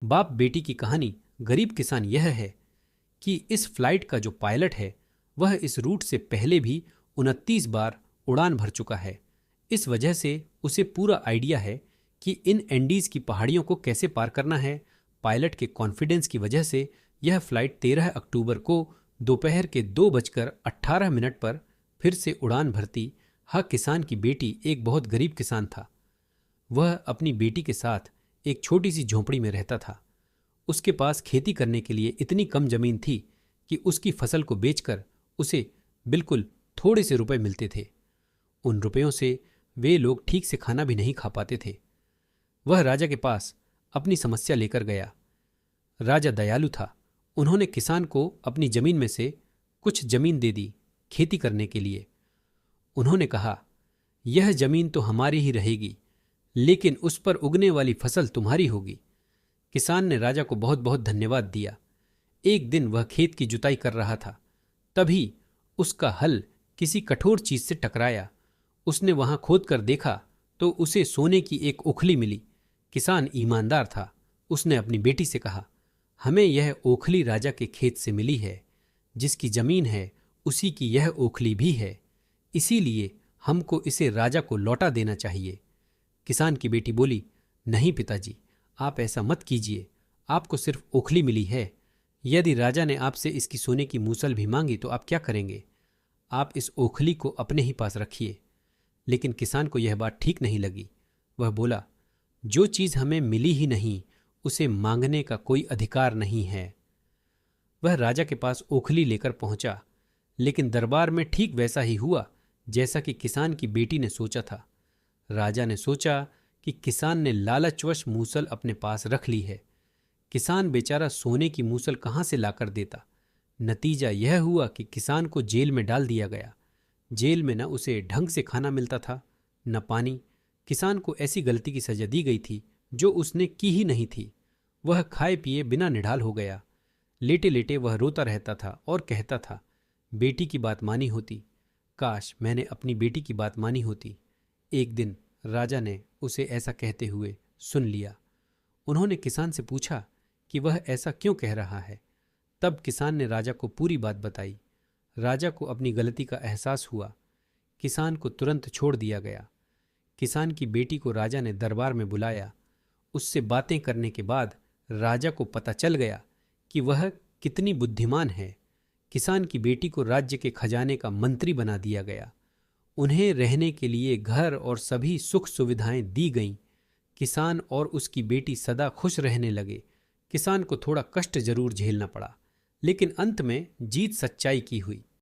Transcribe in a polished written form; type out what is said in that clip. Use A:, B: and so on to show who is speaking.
A: बाप बेटी की कहानी गरीब किसान यह है कि इस फ्लाइट का जो पायलट है वह इस रूट से पहले भी 29 बार उड़ान भर चुका है। इस वजह से उसे पूरा आइडिया है कि इन एंडीज की पहाड़ियों को कैसे पार करना है। पायलट के कॉन्फिडेंस की वजह से यह फ्लाइट 13 अक्टूबर को दोपहर के 2:18 पर फिर से उड़ान भरती। हर किसान की बेटी एक बहुत गरीब किसान था। वह अपनी बेटी के साथ एक छोटी सी झोंपड़ी में रहता था। उसके पास खेती करने के लिए इतनी कम जमीन थी कि उसकी फसल को बेचकर उसे बिल्कुल थोड़े से रुपए मिलते थे। उन रुपयों से वे लोग ठीक से खाना भी नहीं खा पाते थे। वह राजा के पास अपनी समस्या लेकर गया। राजा दयालु था। उन्होंने किसान को अपनी जमीन में से कुछ जमीन दे दी खेती करने के लिए। उन्होंने कहा, यह जमीन तो हमारी ही रहेगी, लेकिन उस पर उगने वाली फसल तुम्हारी होगी। किसान ने राजा को बहुत बहुत धन्यवाद दिया। एक दिन वह खेत की जुताई कर रहा था, तभी उसका हल किसी कठोर चीज से टकराया। उसने वहां खोद कर देखा तो उसे सोने की एक ओखली मिली। किसान ईमानदार था। उसने अपनी बेटी से कहा, हमें यह ओखली राजा के खेत से मिली है। जिसकी जमीन है उसी की यह ओखली भी है, इसीलिए हमको इसे राजा को लौटा देना चाहिए। किसान की बेटी बोली, नहीं पिताजी, आप ऐसा मत कीजिए। आपको सिर्फ ओखली मिली है। यदि राजा ने आपसे इसकी सोने की मूसल भी मांगी तो आप क्या करेंगे? आप इस ओखली को अपने ही पास रखिए। लेकिन किसान को यह बात ठीक नहीं लगी। वह बोला, जो चीज हमें मिली ही नहीं उसे मांगने का कोई अधिकार नहीं है। वह राजा के पास ओखली लेकर पहुंचा, लेकिन दरबार में ठीक वैसा ही हुआ जैसा कि किसान की बेटी ने सोचा था। राजा ने सोचा कि किसान ने लालचवश मूसल अपने पास रख ली है। किसान बेचारा सोने की मूसल कहां से लाकर देता। नतीजा यह हुआ कि किसान को जेल में डाल दिया गया। जेल में न उसे ढंग से खाना मिलता था, न पानी। किसान को ऐसी गलती की सजा दी गई थी जो उसने की ही नहीं थी। वह खाए पिए बिना निढाल हो गया। लेटे लेटे वह रोता रहता था और कहता था, बेटी की बात मानी होती, काश मैंने अपनी बेटी की बात मानी होती। एक दिन राजा ने उसे ऐसा कहते हुए सुन लिया। उन्होंने किसान से पूछा कि वह ऐसा क्यों कह रहा है। तब किसान ने राजा को पूरी बात बताई। राजा को अपनी गलती का एहसास हुआ। किसान को तुरंत छोड़ दिया गया। किसान की बेटी को राजा ने दरबार में बुलाया। उससे बातें करने के बाद राजा को पता चल गया कि वह कितनी बुद्धिमान है। किसान की बेटी को राज्य के खजाने का मंत्री बना दिया गया। उन्हें रहने के लिए घर और सभी सुख सुविधाएं दी गईं। किसान और उसकी बेटी सदा खुश रहने लगे। किसान को थोड़ा कष्ट जरूर झेलना पड़ा, लेकिन अंत में जीत सच्चाई की हुई।